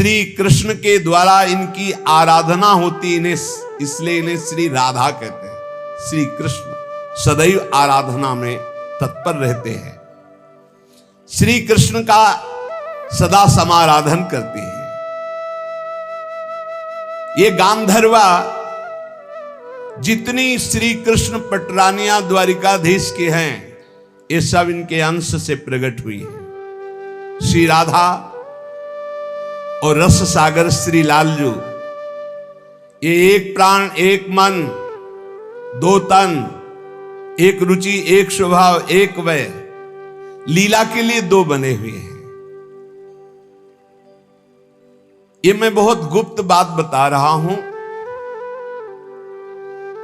श्री कृष्ण के द्वारा इनकी आराधना होती, इन्हें इसलिए इन्हें श्री राधा कहते हैं। श्री कृष्ण सदैव आराधना में तत्पर रहते हैं, श्री कृष्ण का सदा समाराधन करते हैं। ये गांधर्वा जितनी श्री कृष्ण पटरानियां द्वारिकाधीश के हैं, ये सब इनके अंश से प्रकट हुई है। श्री राधा और रस सागर श्री लालजू, ये एक प्राण एक मन दो तन, एक रुचि एक स्वभाव एक वय, लीला के लिए दो बने हुए हैं। ये मैं बहुत गुप्त बात बता रहा हूं,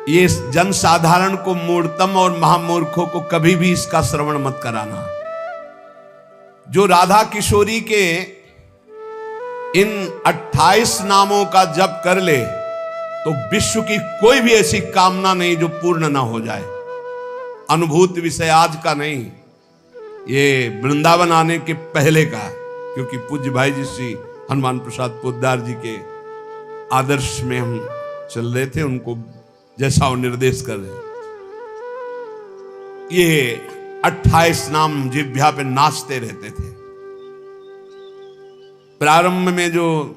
ये जन साधारण को, मूर्तम और महामूर्खों को कभी भी इसका श्रवण मत कराना। जो राधा किशोरी के इन 28 नामों का जप कर ले तो विश्व की कोई भी ऐसी कामना नहीं जो पूर्ण ना हो जाए। अनुभूत विषय आज का नहीं, ये वृंदावन आने के पहले का, क्योंकि पूज्य भाई जी श्री हनुमान प्रसाद पोद्दार जी के आदर्श में हम चल रहे थे, उनको जैसा वो निर्देश कर रहे। ये 28 नाम जिह्वा पे नाचते रहते थे। प्रारंभ में जो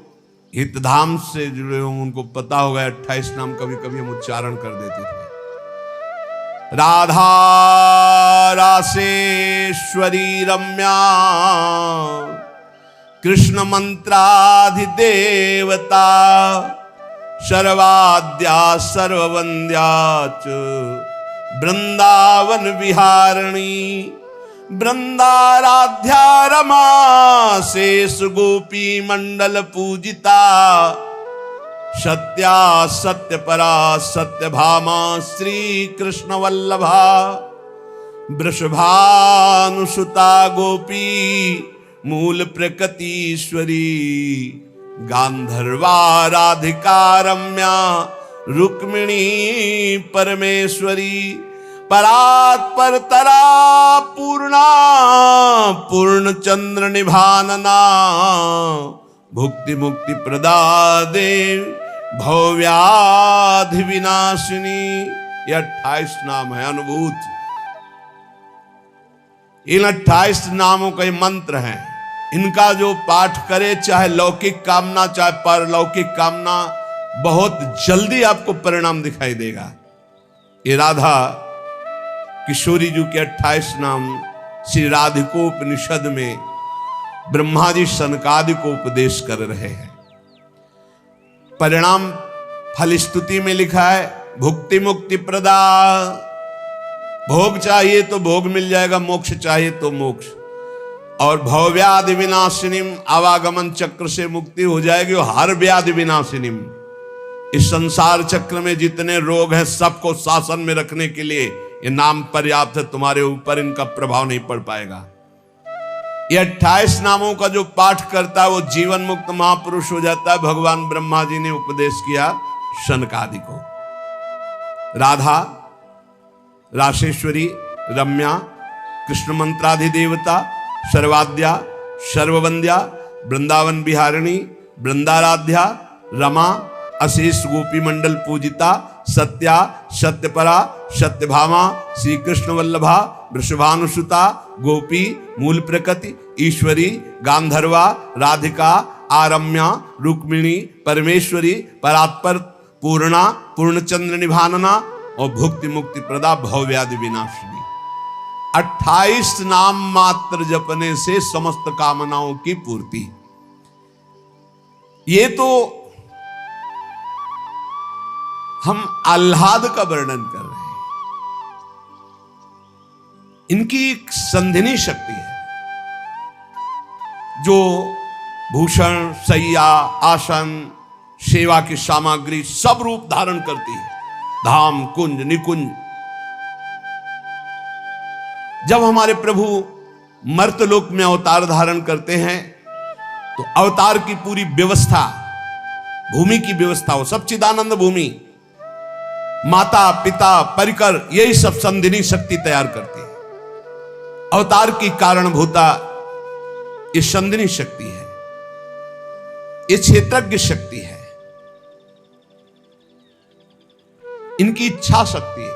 हितधाम से जुड़े हों उनको पता होगा 28 नाम कभी कभी हम उच्चारण कर देते थे। राधा रासेश्वरी रम्या कृष्ण मंत्राधिदेवता सर्वाद्या सर्ववंद्या च वृंदावन विहारिणी वृंदाराध्या रमा शेष गोपी मंडल पूजिता सत्या सत्यपरा सत्यभामा श्री कृष्ण वल्लभा वृषभानुसुता गोपी मूल प्रकृतीश्वरी गांधर्वा राधिका रम्या रुक्मिणी परमेश्वरी परात्पर तरा पूर्णा पूर्ण चंद्र निभानना भुक्ति मुक्ति प्रदा देव भव्याधि विनाशिनी। ये 28 नाम है अनुभूत। इन 28 नामों का मंत्र है। इनका जो पाठ करे, चाहे लौकिक कामना चाहे परलौकिक कामना, बहुत जल्दी आपको परिणाम दिखाई देगा। ये राधा किशोरी जी के 28 नाम श्री राधिकोपनिषद में ब्रह्मा जी सनकादि को उपदेश कर रहे हैं। परिणाम फलस्तुति में लिखा है भुक्ति मुक्ति प्रदा। भोग चाहिए तो भोग मिल जाएगा, मोक्ष चाहिए तो मोक्ष। और भवव्याधि विनाशिनीम, आवागमन चक्र से मुक्ति हो जाएगी। और हर व्याधि विनाशिनीम, इस संसार चक्र में जितने रोग हैं सबको शासन में रखने के लिए ये नाम पर्याप्त है। तुम्हारे ऊपर इनका प्रभाव नहीं पड़ पाएगा। ये 28 नामों का जो पाठ करता है वो जीवन मुक्त महापुरुष हो जाता है। भगवान ब्रह्मा जी ने उपदेश किया शनकादि को। राधा रासेश्वरी रम्या कृष्ण मंत्राधिदेवता सर्वाद्या सर्ववंद्या वृंदावन विहारिणी वृंदाराध्या रमा अशेष गोपी मंडल पूजिता सत्या सत्यपरा सत्यभामा श्री कृष्ण वल्लभा वृषभानुसुता गोपी मूल प्रकृति ईश्वरी गांधर्वा राधिका आरम्या रुक्मिणी परमेश्वरी परात्पर पूर्णा पूर्णचंद्र निभानना और भुक्ति मुक्ति प्रदा भवव्याधि विनाशिनी। 28 नाम मात्र जपने से समस्त कामनाओं की पूर्ति। ये तो हम आह्लाद का वर्णन कर रहे हैं। इनकी एक संधिनी शक्ति है जो भूषण शैया आसन सेवा की सामग्री सब रूप धारण करती है। धाम कुंज निकुंज। जब हमारे प्रभु मर्तलोक में अवतार धारण करते हैं तो अवतार की पूरी व्यवस्था, भूमि की व्यवस्था हो, सब चिदानंद भूमि, माता पिता परिकर, यही सब संधिनी शक्ति तैयार करती है। अवतार की कारणभूता ये संधिनी शक्ति है। ये क्षेत्रज्ञ शक्ति है, इनकी इच्छा शक्ति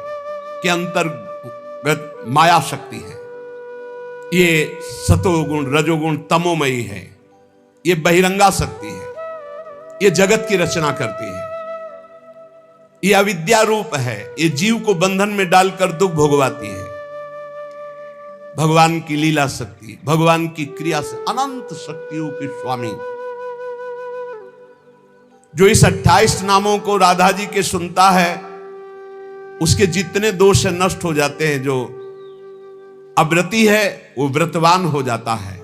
के अंतर्गत माया शक्ति है। ये सतोगुण रजोगुण तमोमयी है, ये बहिरंगा शक्ति है, ये जगत की रचना करती है, ये अविद्या रूप है, ये जीव को बंधन में डालकर दुख भोगवाती है। भगवान की लीला शक्ति, भगवान की क्रिया से अनंत शक्तियों के स्वामी, जो इस 28 नामों को राधा जी के सुनता है, उसके जितने दोष नष्ट हो जाते हैं। जो अव्रती है वो व्रतवान हो जाता है।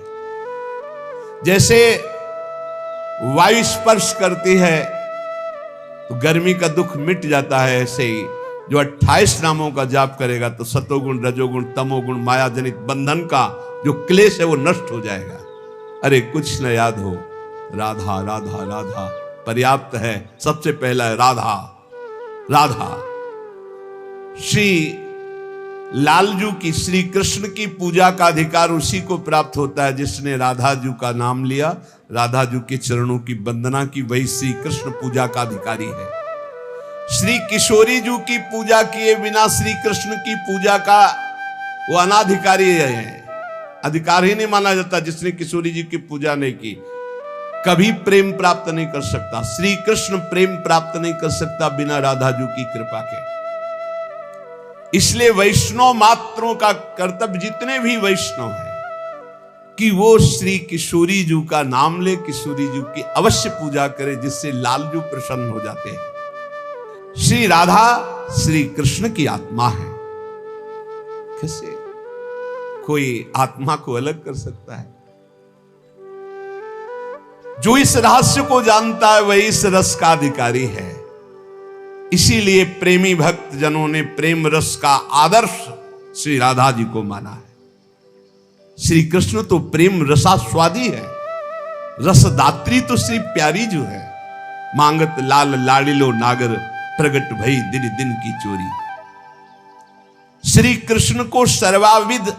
जैसे वायु स्पर्श करती है तो गर्मी का दुख मिट जाता है, ऐसे ही जो 28 नामों का जाप करेगा तो सतोगुण रजोगुण तमोगुण माया जनित बंधन का जो क्लेश है वो नष्ट हो जाएगा। अरे कुछ न याद हो, राधा राधा राधा पर्याप्त है। सबसे पहला है राधा राधा। श्री लालजू की, श्री कृष्ण की पूजा का अधिकार उसी को प्राप्त होता है जिसने राधा जू का नाम लिया, राधा जू के चरणों की वंदना की, वही श्री कृष्ण पूजा का अधिकारी है। श्री किशोरी जू की पूजा किए बिना श्री कृष्ण की पूजा का वो अनाधिकारी है, अधिकार ही नहीं माना जाता। जिसने किशोरी जी की पूजा नहीं की कभी प्रेम प्राप्त नहीं कर सकता। श्री कृष्ण प्रेम प्राप्त नहीं कर सकता बिना राधा जू की कृपा के। इसलिए वैष्णव मात्रों का कर्तव्य, जितने भी वैष्णव हैं, कि वो श्री किशोरी जू का नाम ले, किशोरी जू की अवश्य पूजा करे, जिससे लालजू प्रसन्न हो जाते हैं। श्री राधा श्री कृष्ण की आत्मा है। कैसे कोई आत्मा को अलग कर सकता है? जो इस रहस्य को जानता है वही इस रस का अधिकारी है। इसीलिए प्रेमी भक्त जनों ने प्रेम रस का आदर्श श्री राधा जी को माना है। श्री कृष्ण तो प्रेम रसास्वादी है, रसदात्री तो श्री प्यारी जो है। मांगत लाल लाडिलो नागर, प्रगट भई दिन दिन की चोरी। श्री कृष्ण को सर्वाविद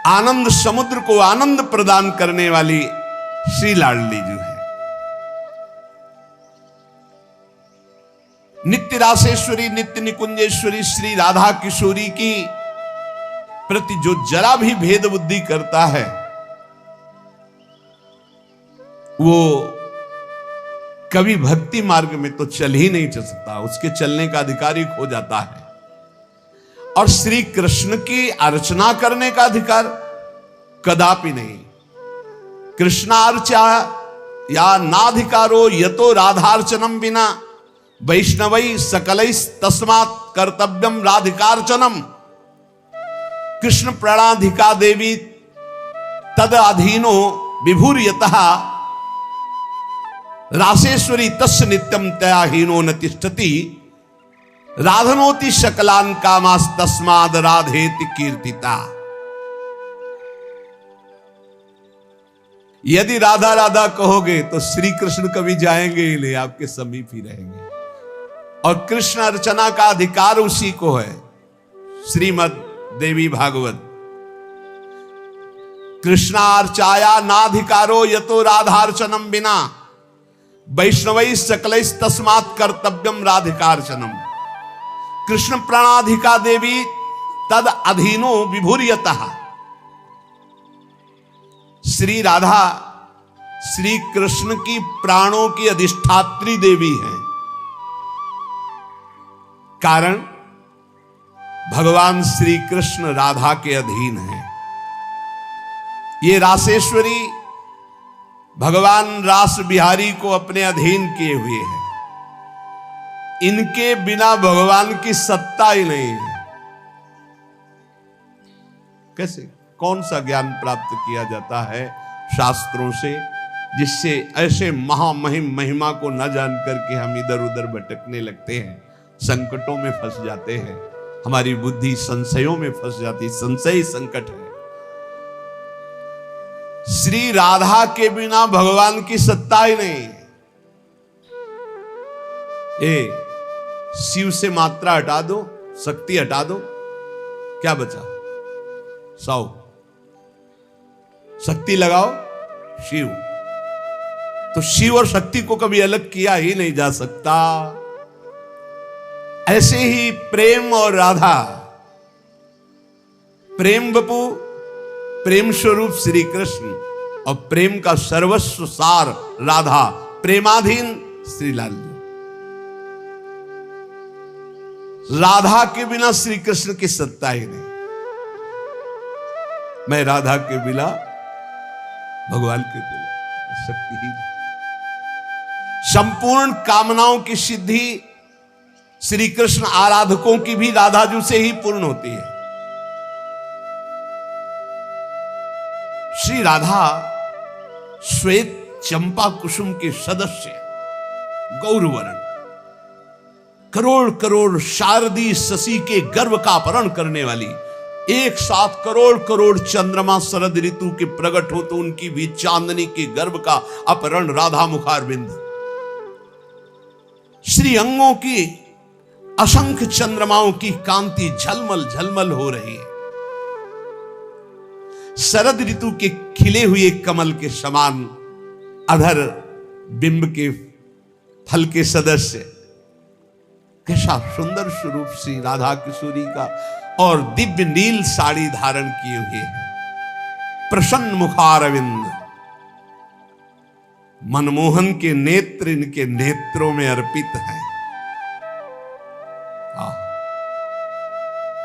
आनंद समुद्र को आनंद प्रदान करने वाली श्री लाडली जो है। नित्य रासेश्वरी नित्य निकुंजेश्वरी श्री राधा किशोरी की प्रति जो जरा भी भेद बुद्धि करता है वो कभी भक्ति मार्ग में तो चल ही नहीं चल सकता, उसके चलने का अधिकार ही खो जाता है। और श्री कृष्ण की अर्चना करने का अधिकार कदापि नहीं। कृष्णार्चा या नाधिकारो यतो राधार्चनम बिना वैष्णवै सकलै तस्मात् कर्तव्यम राधिकार्चनम। कृष्ण प्रणाधिका देवी तद अधीनो विभूर्यतः रासेश्वरी तस्य नित्यम तया हीनो न तिष्ठति। राधनोति शकलान कामास तस्माद राधेति कीर्तिता। यदि राधा राधा कहोगे तो श्री कृष्ण कभी जाएंगे ही नहीं, आपके समीप ही रहेंगे। और कृष्ण अर्चना का अधिकार उसी को है। श्रीमद् देवी भागवत, कृष्णार्चाया नाधिकारो यतो राधार्चनम बिना वैष्णवै सकलै तस्मात् कर्तव्यम राधिकार्चनम। कृष्ण प्रणाधिका देवी तद अधीनो विभूर्यतः। श्री राधा श्री कृष्ण की प्राणों की अधिष्ठात्री देवी है। कारण भगवान श्री कृष्ण राधा के अधीन है। ये रासेश्वरी भगवान रास बिहारी को अपने अधीन किए हुए हैं। इनके बिना भगवान की सत्ता ही नहीं है। कैसे, कौन सा ज्ञान प्राप्त किया जाता है शास्त्रों से जिससे ऐसे महामहिम महिमा को न जान करके हम इधर उधर भटकने लगते हैं, संकटों में फंस जाते हैं, हमारी बुद्धि संशयों में फंस जाती। संशय संकट है। श्री राधा के बिना भगवान की सत्ता ही नहीं। शिव से मात्रा हटा दो, शक्ति हटा दो, क्या बचा? 100। शक्ति लगाओ शिव, तो शिव और शक्ति को कभी अलग किया ही नहीं जा सकता। ऐसे ही प्रेम और राधा, प्रेम बपू, प्रेम स्वरूप श्री कृष्ण और प्रेम का सर्वस्व सार राधा, प्रेमाधीन श्री लाल जी। राधा के बिना श्री कृष्ण की सत्ता ही नहीं। मैं राधा के बिना भगवान के बिना शक्ति ही नहीं। संपूर्ण कामनाओं की सिद्धि श्री कृष्ण आराधकों की भी राधाजू से ही पूर्ण होती है। श्री राधा श्वेत चंपा कुसुम के सदस्य, गौरवर्ण, करोड़ करोड़ शारदी शशि के गर्भ का अपहरण करने वाली, एक साथ करोड़ करोड़ चंद्रमा शरद ऋतु के प्रकट हो तो उनकी भी चांदनी के गर्भ का अपहरण राधा मुखारविंद। श्री अंगों की असंख्य चंद्रमाओं की कांति झलमल झलमल हो रही है। शरद ऋतु के खिले हुए कमल के समान अधर बिंब के फल के सदस्य, कैसा सुंदर स्वरूप श्री राधा किशोरी का, और दिव्य नील साड़ी धारण किए हुए हैं। प्रसन्न मुखारविंद, मनमोहन के नेत्र इनके नेत्रों में अर्पित हैं।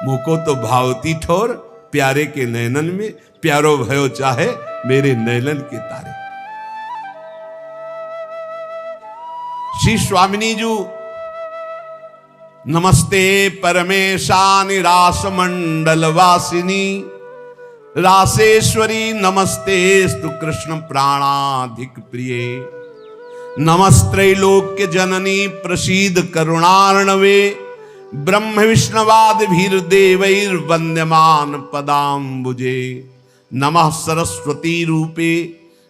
मुको तो भावती ठोर प्यारे के नैनन में, प्यारो भयो चाहे मेरे नैनन के तारे। श्री स्वामिनी जू नमस्ते परमेशानि रास मंडल वासिनी, रासेश्वरी नमस्ते स्तु कृष्ण प्राणाधिक प्रिय, नमस्त्रैलोक्य जननी प्रसीद करुणार्णवे, ब्रह्म विष्णवाद भीर देवैर वंद्यमान पदाम्बुजे, नमः सरस्वती रूपे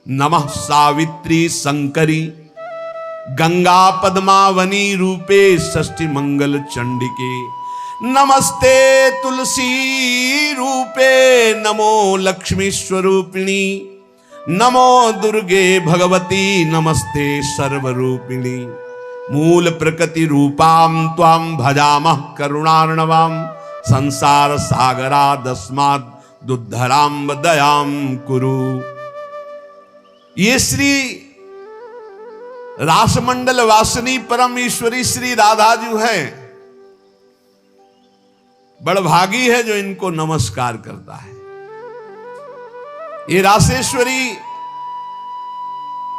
नमः सावित्री शंकरी, गंगा पद्मावनी रूपे षष्ठी मंगल चंडिके, नमस्ते तुलसी रूपे नमो लक्ष्मी स्वरूपिणी, नमो दुर्गे भगवती नमस्ते सर्वरूपिणी, मूल प्रकृति रूपाम त्वाम भजामः करुणार्णवाम, संसार सागरादस्माद् दुद्धराम दयाम कुरु। ये श्री रासमंडल वासिनी परम ईश्वरी श्री राधा जी है। बड़भागी है जो इनको नमस्कार करता है। ये रासेश्वरी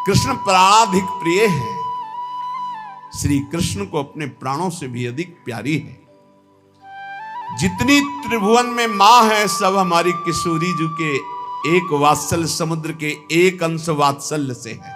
कृष्ण प्राणाधिक प्रिय है, श्री कृष्ण को अपने प्राणों से भी अधिक प्यारी है। जितनी त्रिभुवन में मां है सब हमारी किशोरी जी के एक वात्सल्य समुद्र के एक अंश वात्सल्य से है।